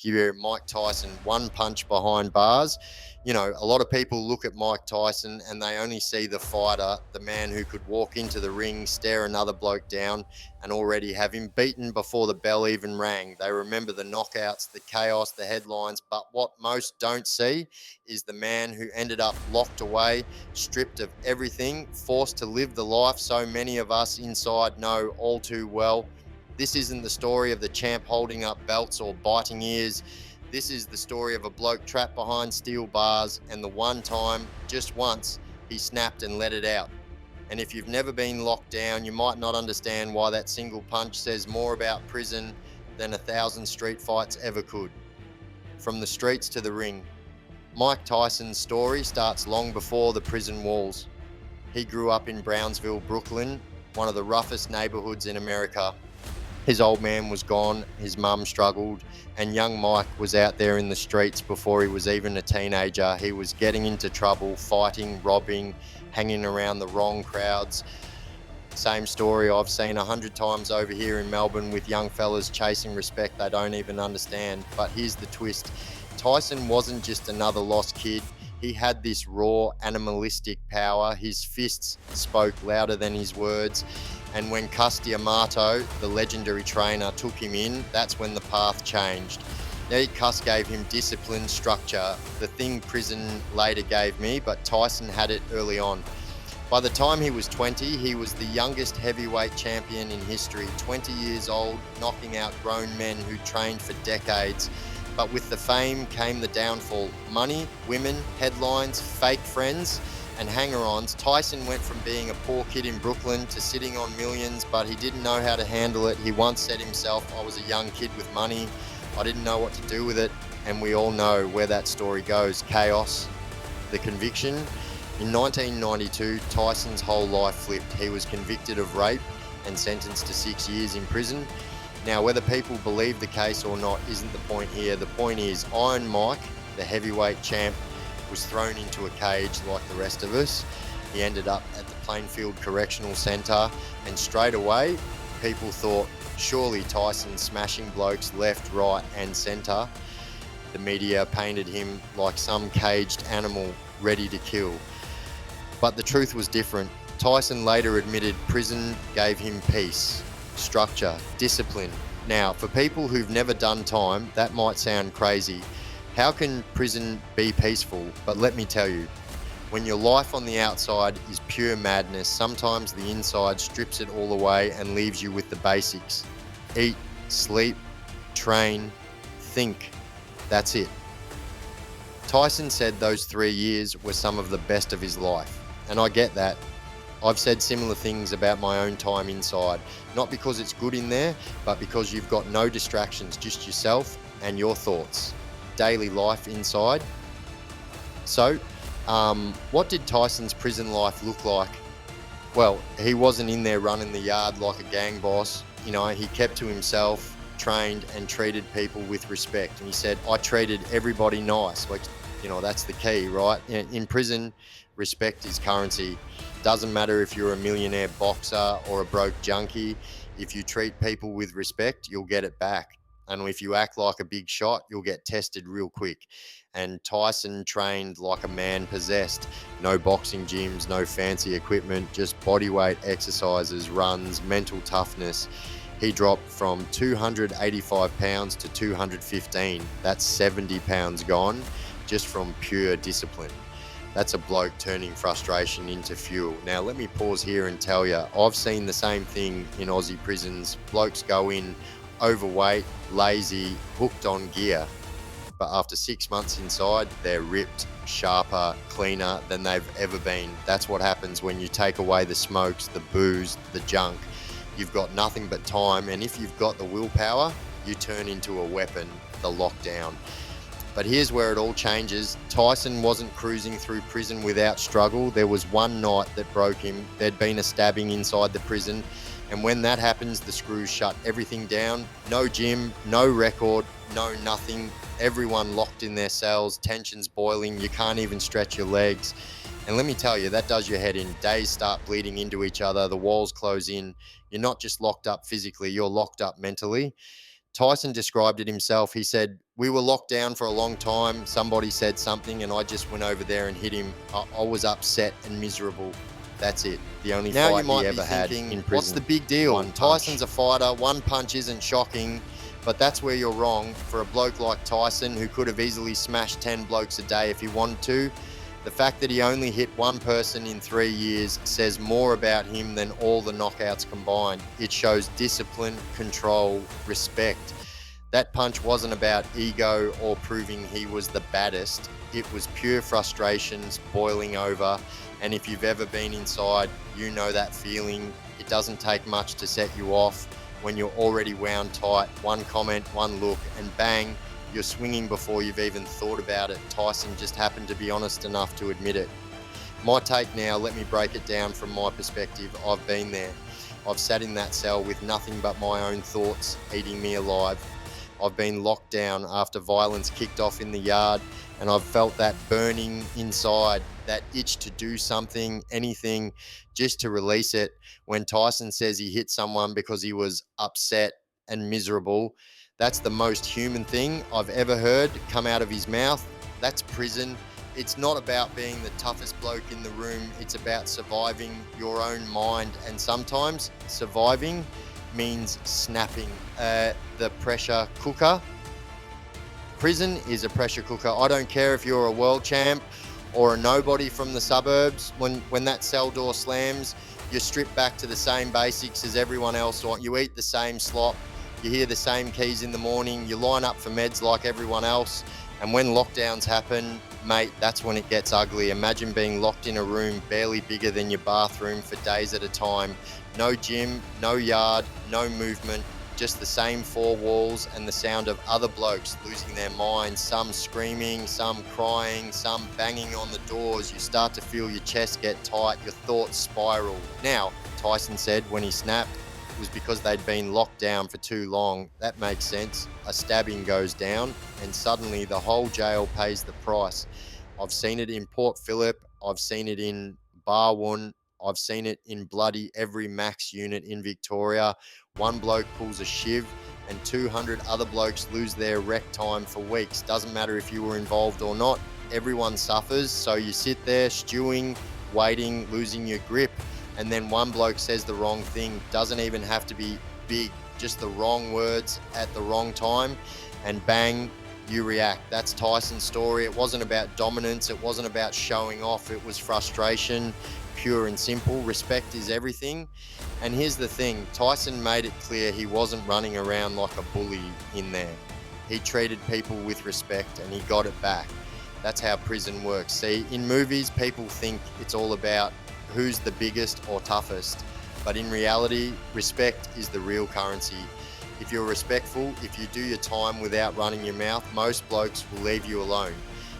You hear Mike Tyson, one punch behind bars. A lot of people look at Mike Tyson and they only see the fighter, the man who could walk into the ring, stare another bloke down, and already have him beaten before the bell even rang. They remember the knockouts, the chaos, the headlines, but what most don't see is the man who ended up locked away, stripped of everything, forced to live the life so many of us inside know all too well. This isn't the story of the champ holding up belts or biting ears. This is the story of a bloke trapped behind steel bars, and the one time, just once, he snapped and let it out. And if you've never been locked down, you might not understand why that single punch says more about prison than 1,000 street fights ever could. From the streets to the ring, Mike Tyson's story starts long before the prison walls. He grew up in Brownsville, Brooklyn, one of the roughest neighborhoods in America. His old man was gone, his mum struggled, and young Mike was out there in the streets before he was even a teenager. He was getting into trouble, fighting, robbing, hanging around the wrong crowds. Same story I've seen 100 times over here in Melbourne with young fellas chasing respect they don't even understand. But here's the twist. Tyson wasn't just another lost kid. He had this raw, animalistic power. His fists spoke louder than his words. And when Cus D'Amato, the legendary trainer, took him in, that's when the path changed. Cus gave him discipline, structure, the thing prison later gave me, but Tyson had it early on. By the time he was 20, he was the youngest heavyweight champion in history, 20 years old, knocking out grown men who trained for decades. But with the fame came the downfall. Money, women, headlines, fake friends, and hanger-ons. Tyson went from being a poor kid in Brooklyn to sitting on millions, but he didn't know how to handle it. He once said himself, "I was a young kid with money. I didn't know what to do with it." And we all know where that story goes. Chaos, the conviction. In 1992, Tyson's whole life flipped. He was convicted of rape and sentenced to 6 years in prison. Now, whether people believe the case or not isn't the point here. The point is, Iron Mike, the heavyweight champ, was thrown into a cage like the rest of us. He ended up at the Plainfield Correctional Centre, and straight away, people thought, surely Tyson's smashing blokes left, right and centre. The media painted him like some caged animal ready to kill. But the truth was different. Tyson later admitted prison gave him peace, structure, discipline. Now, for people who've never done time, that might sound crazy. How can prison be peaceful? But let me tell you, when your life on the outside is pure madness, sometimes the inside strips it all away and leaves you with the basics. Eat, sleep, train, think. That's it. Tyson said those 3 years were some of the best of his life. And I get that. I've said similar things about my own time inside, not because it's good in there, but because you've got no distractions, just yourself and your thoughts. Daily life inside. So, what did Tyson's prison life look like? Well, he wasn't in there running the yard like a gang boss. He kept to himself, trained and treated people with respect. And he said, I treated everybody nice. That's the key, right? In prison, respect is currency. Doesn't matter if you're a millionaire boxer or a broke junkie. If you treat people with respect, you'll get it back. And if you act like a big shot, you'll get tested real quick. And Tyson trained like a man possessed. No boxing gyms, no fancy equipment, just bodyweight exercises, runs, mental toughness. He dropped from 285 pounds to 215. That's 70 pounds gone just from pure discipline. That's a bloke turning frustration into fuel. Now, let me pause here and tell you, I've seen the same thing in Aussie prisons. Blokes go in overweight, lazy, hooked on gear. But after 6 months inside, they're ripped, sharper, cleaner than they've ever been. That's what happens when you take away the smokes, the booze, the junk. You've got nothing but time. And if you've got the willpower, you turn into a weapon, the lockdown. But here's where it all changes. Tyson wasn't cruising through prison without struggle. There was one night that broke him. There'd been a stabbing inside the prison. And when that happens, the screws shut everything down. No gym, no record, no nothing. Everyone locked in their cells, tensions boiling. You can't even stretch your legs. And let me tell you, that does your head in. Days start bleeding into each other. The walls close in. You're not just locked up physically, you're locked up mentally. Tyson described it himself. He said, "We were locked down for a long time. Somebody said something, and I just went over there and hit him. I was upset and miserable. That's it. The only Now fight you might he be ever had thinking, in prison. what's the big deal? One punch. Tyson's a fighter. One punch isn't shocking, but that's where you're wrong. For a bloke like Tyson, who could have easily smashed 10 blokes a day if he wanted to, the fact that he only hit one person in 3 years says more about him than all the knockouts combined. It shows discipline, control, respect. That punch wasn't about ego or proving he was the baddest. It was pure frustrations boiling over. And if you've ever been inside, you know that feeling. It doesn't take much to set you off when you're already wound tight. One comment, one look, and bang, you're swinging before you've even thought about it. Tyson just happened to be honest enough to admit it. My take now, let me break it down from my perspective. I've been there. I've sat in that cell with nothing but my own thoughts eating me alive. I've been locked down after violence kicked off in the yard, and I've felt that burning inside, that itch to do something, anything, just to release it. When Tyson says he hit someone because he was upset and miserable, that's the most human thing I've ever heard come out of his mouth. That's prison. It's not about being the toughest bloke in the room. It's about surviving your own mind, and sometimes surviving means snapping. The pressure cooker. Prison is a pressure cooker. I don't care if you're a world champ or a nobody from the suburbs. When that cell door slams, you're stripped back to the same basics as everyone else. You eat the same slop. You hear the same keys in the morning. You line up for meds like everyone else. And when lockdowns happen, mate, that's when it gets ugly. Imagine being locked in a room barely bigger than your bathroom for days at a time. No gym, no yard, no movement, just the same four walls and the sound of other blokes losing their minds, some screaming, some crying, some banging on the doors. You start to feel your chest get tight, your thoughts spiral. Now, Tyson said when he snapped, it was because they'd been locked down for too long. That makes sense. A stabbing goes down and suddenly the whole jail pays the price. I've seen it in Port Phillip. I've seen it in Barwon. I've seen it in bloody every max unit in Victoria. One bloke pulls a shiv and 200 other blokes lose their rec time for weeks. Doesn't matter if you were involved or not. Everyone suffers. So you sit there stewing, waiting, losing your grip. And then one bloke says the wrong thing. Doesn't even have to be big, just the wrong words at the wrong time, and bang, you react. That's Tyson's story. It wasn't about dominance. It wasn't about showing off. It was frustration, pure and simple. Respect is everything. And here's the thing, Tyson made it clear he wasn't running around like a bully in there. He treated people with respect and he got it back. That's how prison works. See, in movies, people think it's all about who's the biggest or toughest, but in reality, respect is the real currency. If you're respectful, if you do your time without running your mouth, most blokes will leave you alone.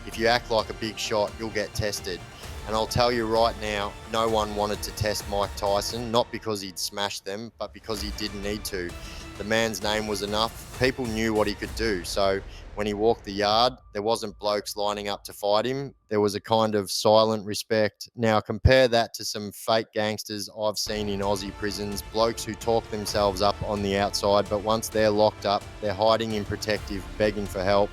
If you act like a big shot, you'll get tested. And I'll tell you right now, no one wanted to test Mike Tyson, not because he'd smashed them, but because he didn't need to. The man's name was enough. People knew what he could do. So when he walked the yard, there wasn't blokes lining up to fight him. There was a kind of silent respect. Now compare that to some fake gangsters I've seen in Aussie prisons, blokes who talk themselves up on the outside, but once they're locked up, they're hiding in protective, begging for help.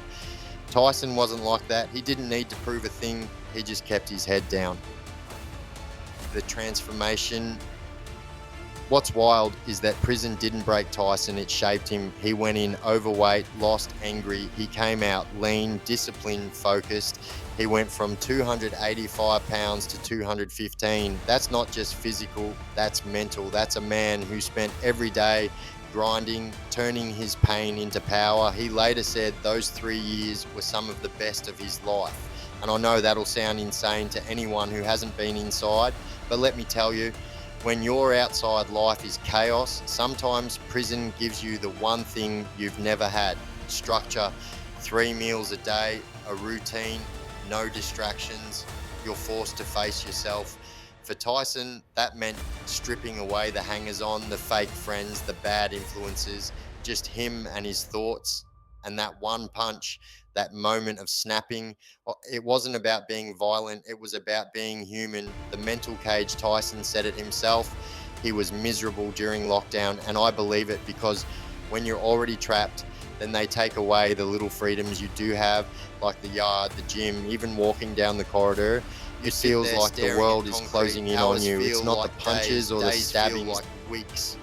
Tyson wasn't like that. He didn't need to prove a thing. He just kept his head down. The transformation. What's wild is that prison didn't break Tyson, it shaped him. He went in overweight, lost, angry. He came out lean, disciplined, focused. He went from 285 pounds to 215. That's not just physical, that's mental. That's a man who spent every day grinding, turning his pain into power. He later said those 3 years were some of the best of his life. And I know that'll sound insane to anyone who hasn't been inside, but let me tell you, when your outside life is chaos, sometimes prison gives you the one thing you've never had: structure, 3 meals a day, a routine, no distractions. You're forced to face yourself. For Tyson, that meant stripping away the hangers-on, the fake friends, the bad influences, just him and his thoughts. And that one punch, that moment of snapping, it wasn't about being violent, it was about being human. The mental cage, Tyson said it himself, he was miserable during lockdown, and I believe it, because when you're already trapped, then they take away the little freedoms you do have, like the yard, the gym, even walking down the corridor. It feels like the world is closing in on you. It's not the punches or the stabbings, like weeks,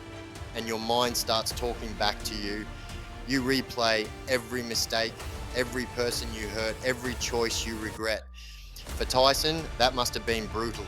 and your mind starts talking back to you. You replay every mistake, every person you hurt, every choice you regret. For Tyson, that must have been brutal.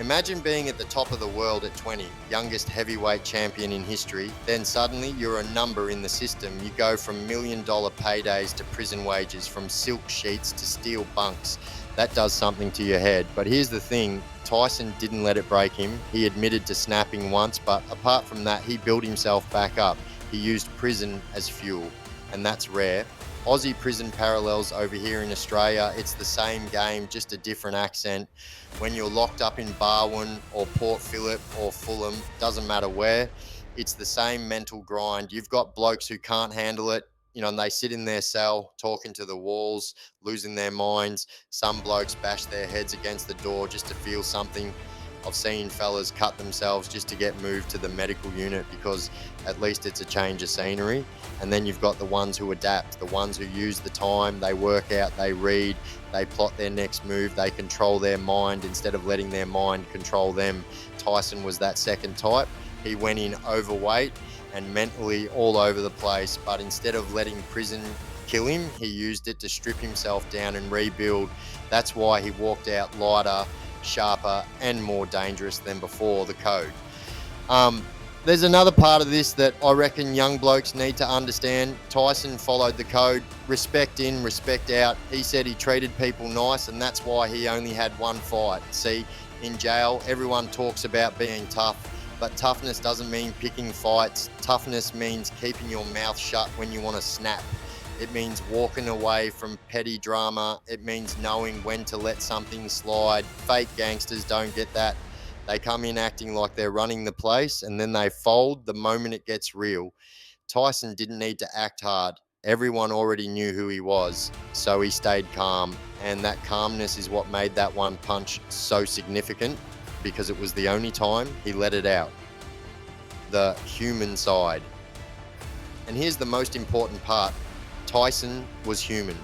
Imagine being at the top of the world at 20, youngest heavyweight champion in history. Then suddenly you're a number in the system. You go from $1 million paydays to prison wages, from silk sheets to steel bunks. That does something to your head. But here's the thing, Tyson didn't let it break him. He admitted to snapping once, but apart from that, he built himself back up. He used prison as fuel, and that's rare. Aussie prison parallels over here in Australia. It's the same game, just a different accent. When you're locked up in Barwon or Port Phillip or Fulham, doesn't matter where, it's the same mental grind. You've got blokes who can't handle it, and they sit in their cell talking to the walls, losing their minds. Some blokes bash their heads against the door just to feel something. I've seen fellas cut themselves just to get moved to the medical unit because at least it's a change of scenery. And then you've got the ones who adapt, the ones who use the time, they work out, they read, they plot their next move, they control their mind instead of letting their mind control them. Tyson was that second type. He went in overweight and mentally all over the place, but instead of letting prison kill him, he used it to strip himself down and rebuild. That's why he walked out lighter, sharper and more dangerous than before the code. There's another part of this that I reckon young blokes need to understand. Tyson followed the code, respect in, respect out. He said he treated people nice, and that's why he only had one fight. See, in jail, everyone talks about being tough, but toughness doesn't mean picking fights. Toughness means keeping your mouth shut when you want to snap. It means walking away from petty drama. It means knowing when to let something slide. Fake gangsters don't get that. They come in acting like they're running the place and then they fold the moment it gets real. Tyson didn't need to act hard. Everyone already knew who he was, so he stayed calm. And that calmness is what made that one punch so significant, because it was the only time he let it out. The human side. And here's the most important part. Tyson was human.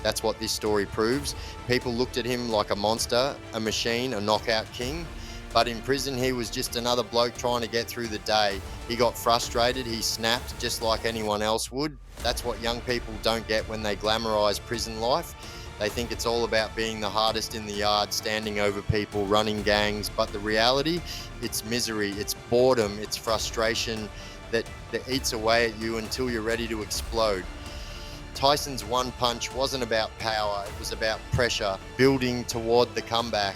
That's what this story proves. People looked at him like a monster, a machine, a knockout king. But in prison, he was just another bloke trying to get through the day. He got frustrated, he snapped just like anyone else would. That's what young people don't get when they glamorize prison life. They think it's all about being the hardest in the yard, standing over people, running gangs. But the reality, it's misery, it's boredom, it's frustration that eats away at you until you're ready to explode. Tyson's one punch wasn't about power, it was about pressure, building toward the comeback.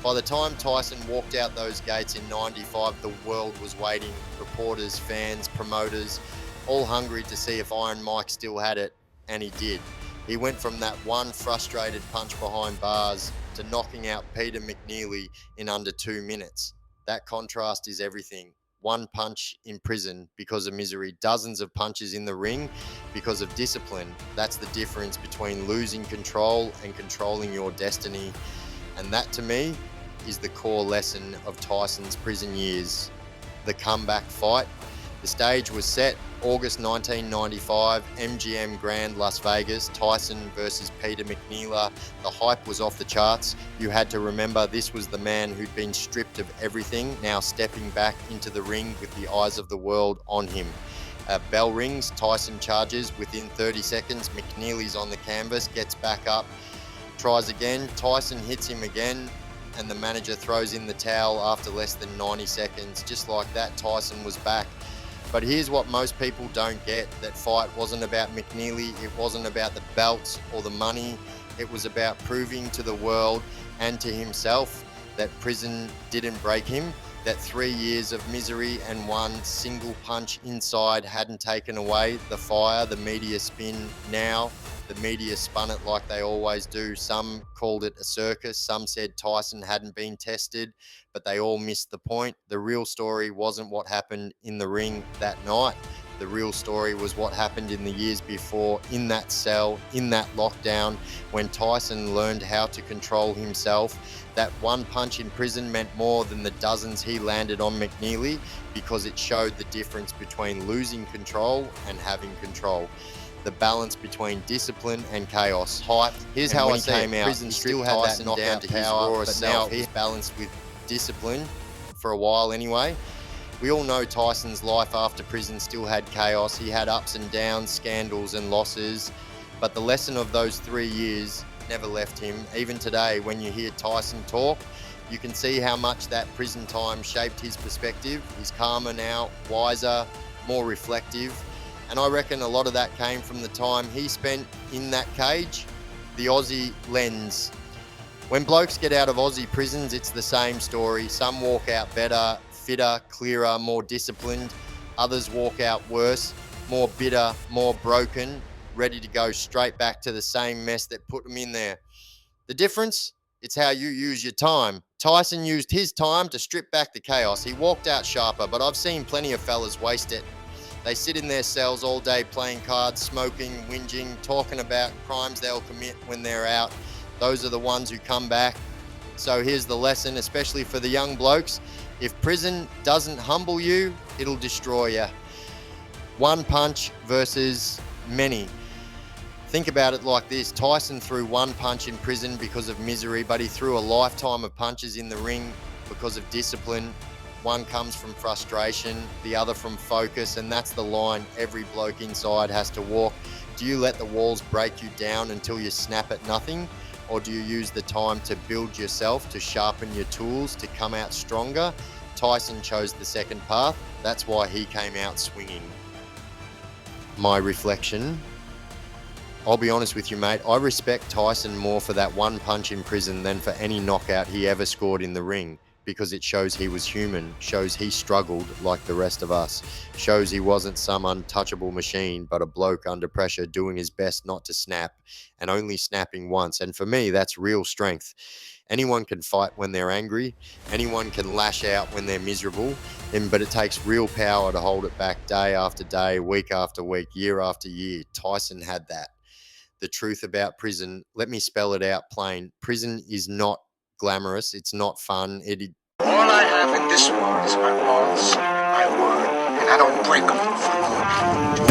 By the time Tyson walked out those gates in '95, the world was waiting. Reporters, fans, promoters, all hungry to see if Iron Mike still had it, and he did. He went from that one frustrated punch behind bars to knocking out Peter McNeely in under 2 minutes. That contrast is everything. One punch in prison because of misery, dozens of punches in the ring because of discipline. That's the difference between losing control and controlling your destiny. And that, to me, is the core lesson of Tyson's prison years. The comeback fight. The stage was set, August 1995, MGM Grand, Las Vegas, Tyson versus Peter McNeely. The hype was off the charts. You had to remember this was the man who'd been stripped of everything, now stepping back into the ring with the eyes of the world on him. Bell rings, Tyson charges. Within 30 seconds, McNeely's on the canvas, gets back up, tries again. Tyson hits him again, and the manager throws in the towel after less than 90 seconds. Just like that, Tyson was back. But here's what most people don't get. That fight wasn't about McNeely. It wasn't about the belts or the money. It was about proving to the world and to himself that prison didn't break him, that 3 years of misery and one single punch inside hadn't taken away the fire. The media spin now. The media spun it like they always do. Some called it a circus. Some said Tyson hadn't been tested, but they all missed the point. The real story wasn't what happened in the ring that night. The real story was what happened in the years before, in that cell, in that lockdown, when Tyson learned how to control himself. That one punch in prison meant more than the dozens he landed on McNeely, because it showed the difference between losing control and having control. the balance between discipline and chaos. Hype. Here's how I came out. Prison still had that knockout to his rawest self. He's balanced with discipline for a while anyway. We all know Tyson's life after prison still had chaos. He had ups and downs, scandals and losses, but the lesson of those 3 years never left him. Even today, when you hear Tyson talk, you can see how much that prison time shaped his perspective. He's calmer now, wiser, more reflective. And I reckon a lot of that came from the time he spent in that cage, the Aussie lens. When blokes get out of Aussie prisons, it's the same story. Some walk out better, fitter, clearer, more disciplined. Others walk out worse, more bitter, more broken, ready to go straight back to the same mess that put them in there. The difference? It's how you use your time. Tyson used his time to strip back the chaos. He walked out sharper, but I've seen plenty of fellas waste it. They sit in their cells all day playing cards, smoking, whinging, talking about crimes they'll commit when they're out. Those are the ones who come back. So here's the lesson, especially for the young blokes. If prison doesn't humble you, it'll destroy you. One punch versus many. Think about it like this. Tyson threw one punch in prison because of misery, but he threw a lifetime of punches in the ring because of discipline. One comes from frustration, the other from focus, and that's the line every bloke inside has to walk. Do you let the walls break you down until you snap at nothing? Or do you use the time to build yourself, to sharpen your tools, to come out stronger? Tyson chose the second path. That's why he came out swinging. My reflection. I'll be honest with you, mate. I respect Tyson more for that one punch in prison than for any knockout he ever scored in the ring, because it shows he was human, shows he struggled like the rest of us, shows he wasn't some untouchable machine, but a bloke under pressure doing his best not to snap, and only snapping once. And for me, that's real strength. Anyone can fight when they're angry. Anyone can lash out when they're miserable. But it takes real power to hold it back day after day, week after week, year after year. Tyson had that. The truth about prison, let me spell it out plain. Prison is not glamorous. It's not fun. All I have in this world is my laws, my word, and I don't break them for long.